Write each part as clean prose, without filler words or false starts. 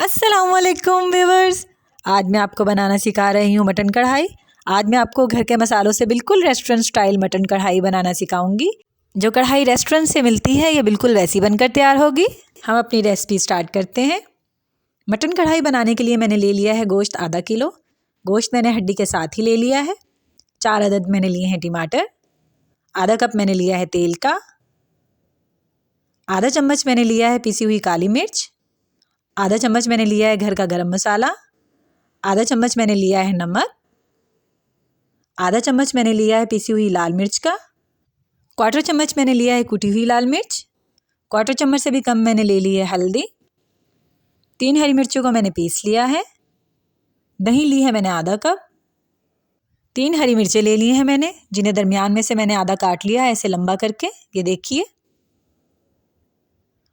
अस्सलामुअलैकुम व्यूअर्स। आज मैं आपको बनाना सिखा रही हूँ मटन कढ़ाई। आज मैं आपको घर के मसालों से बिल्कुल रेस्टोरेंट स्टाइल मटन कढ़ाई बनाना सिखाऊंगी। जो कढ़ाई रेस्टोरेंट से मिलती है ये बिल्कुल वैसी बनकर तैयार होगी। हम अपनी रेसिपी स्टार्ट करते हैं। मटन कढ़ाई बनाने के लिए मैंने ले लिया है गोश्त आधा किलो। गोश्त मैंने हड्डी के साथ ही ले लिया है। 4 अदद मैंने लिए हैं टमाटर। आधा कप मैंने लिया है तेल का। आधा चम्मच मैंने लिया है पिसी हुई काली मिर्च। आधा चम्मच मैंने लिया है घर का गरम मसाला। आधा चम्मच मैंने लिया है नमक। आधा चम्मच मैंने लिया है पिसी हुई लाल मिर्च का। 1/4 चम्मच मैंने लिया है कुटी हुई लाल मिर्च। 1/4 चम्मच से भी कम मैंने ले ली है हल्दी। 3 हरी मिर्चों को मैंने पीस लिया है। दही ली है मैंने आधा कप। 3 हरी मिर्चें ले ली हैं मैंने, जिन्हें दरमियान में से मैंने आधा काट लिया है ऐसे लंबा करके, ये देखिए।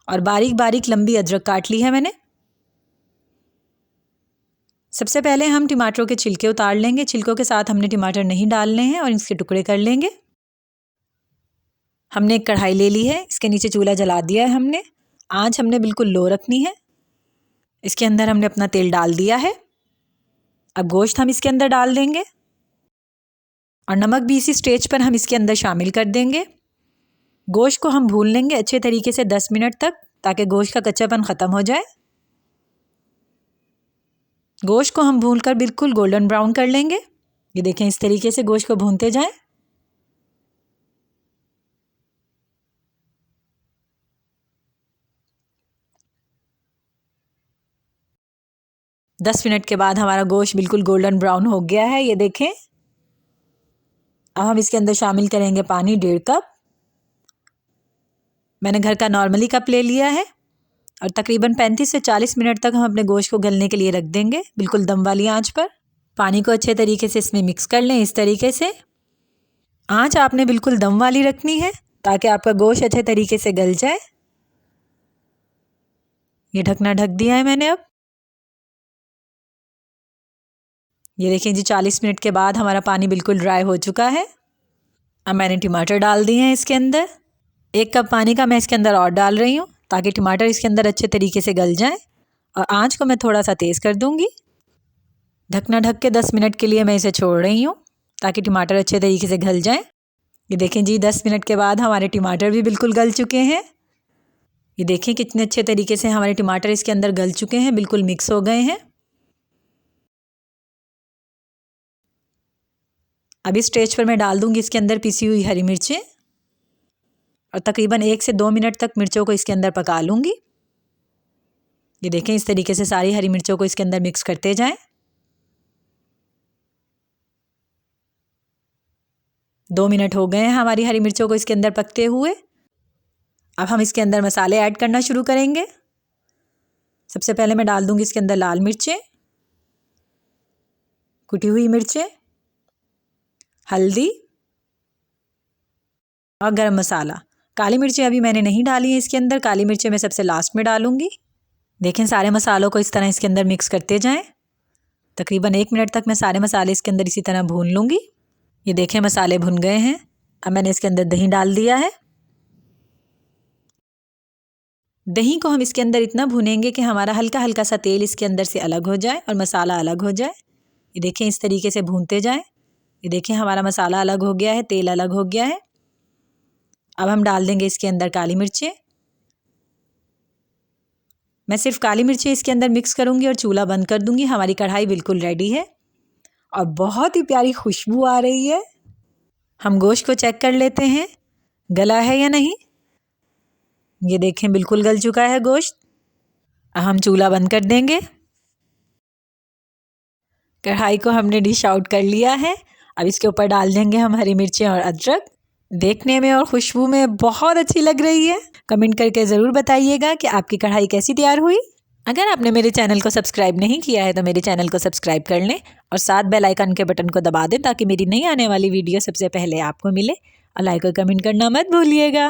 और बारीक बारीक लंबी अदरक काट ली है मैंने। सबसे पहले हम टमाटरों के छिलके उतार लेंगे। छिलकों के साथ हमने टमाटर नहीं डालने हैं और इसके टुकड़े कर लेंगे। हमने एक कढ़ाई ले ली है, इसके नीचे चूल्हा जला दिया है हमने। आंच हमने बिल्कुल लो रखनी है। इसके अंदर हमने अपना तेल डाल दिया है। अब गोश्त हम इसके अंदर डाल देंगे और नमक भी इसी स्टेज पर हम इसके अंदर शामिल कर देंगे। गोश्त को हम भून लेंगे अच्छे तरीके से 10 मिनट तक, ताकि गोश्त का कच्चापन ख़त्म हो जाए। गोश्त को हम भूनकर बिल्कुल गोल्डन ब्राउन कर लेंगे। ये देखें, इस तरीके से गोश्त को भूनते जाएं। दस मिनट के बाद हमारा गोश्त बिल्कुल गोल्डन ब्राउन हो गया है, ये देखें। अब हम इसके अंदर शामिल करेंगे पानी 1.5 कप। मैंने घर का नॉर्मली कप ले लिया है और तकरीबन 35 से 40 मिनट तक हम अपने गोश्त को गलने के लिए रख देंगे, बिल्कुल दम वाली आंच पर। पानी को अच्छे तरीके से इसमें मिक्स कर लें इस तरीके से। आंच आपने बिल्कुल दम वाली रखनी है ताकि आपका गोश्त अच्छे तरीके से गल जाए। ये ढकना ढक दिया है मैंने। अब ये देखें जी, 40 मिनट के बाद हमारा पानी बिल्कुल ड्राई हो चुका है। अब मैंने टमाटर डाल दिए हैं इसके अंदर। 1 कप पानी का मैं इसके अंदर और डाल रही हूँ ताकि टमाटर इसके अंदर अच्छे तरीके से गल जाएं। और आंच को मैं थोड़ा सा तेज़ कर दूंगी। ढकना ढक के 10 मिनट के लिए मैं इसे छोड़ रही हूँ ताकि टमाटर अच्छे तरीके से गल जाएं। ये देखें जी, 10 मिनट के बाद हमारे टमाटर भी बिल्कुल गल चुके हैं। ये देखें कितने अच्छे तरीके से हमारे टमाटर इसके अंदर गल चुके हैं, बिल्कुल मिक्स हो गए हैं। अब इस स्टेज पर मैं डाल दूंगी इसके अंदर पिसी हुई हरी मिर्चें और तकरीबन 1 से 2 मिनट तक मिर्चों को इसके अंदर पका लूँगी। ये देखें, इस तरीके से सारी हरी मिर्चों को इसके अंदर मिक्स करते जाएं। 2 मिनट हो गए हैं हमारी हरी मिर्चों को इसके अंदर पकते हुए। अब हम इसके अंदर मसाले ऐड करना शुरू करेंगे। सबसे पहले मैं डाल दूंगी इसके अंदर लाल मिर्चें, कुटी हुई मिर्चें, हल्दी और गरम मसाला। काली मिर्चें अभी मैंने नहीं डाली हैं इसके अंदर, काली मिर्चें मैं सबसे लास्ट में डालूंगी। देखें, सारे मसालों को इस तरह इसके अंदर मिक्स करते जाएं। तकरीबन 1 मिनट तक मैं सारे मसाले इसके अंदर इसी तरह भून लूँगी। ये देखें, मसाले भुन गए हैं। अब मैंने इसके अंदर दही डाल दिया है। दही को हम इसके अंदर इतना भुनेंगे कि हमारा हल्का हल्का सा तेल इसके अंदर से अलग हो जाए और मसाला अलग हो जाए। ये देखें, इस तरीके से भूनते जाएं। ये देखें, हमारा मसाला अलग हो गया है, तेल अलग हो गया है। अब हम डाल देंगे इसके अंदर काली मिर्चें। मैं सिर्फ काली मिर्चें इसके अंदर मिक्स करूँगी और चूल्हा बंद कर दूँगी। हमारी कढ़ाई बिल्कुल रेडी है और बहुत ही प्यारी खुशबू आ रही है। हम गोश्त को चेक कर लेते हैं, गला है या नहीं। ये देखें, बिल्कुल गल चुका है गोश्त। अब हम चूल्हा बंद कर देंगे। कढ़ाई को हमने डिश आउट कर लिया है। अब इसके ऊपर डाल देंगे हम हरी मिर्चें और अदरक। देखने में और खुशबू में बहुत अच्छी लग रही है। कमेंट करके ज़रूर बताइएगा कि आपकी कढ़ाई कैसी तैयार हुई। अगर आपने मेरे चैनल को सब्सक्राइब नहीं किया है तो मेरे चैनल को सब्सक्राइब कर लें और साथ बेल आइकन के बटन को दबा दें ताकि मेरी नई आने वाली वीडियो सबसे पहले आपको मिले। और लाइक और कमेंट करना मत भूलिएगा।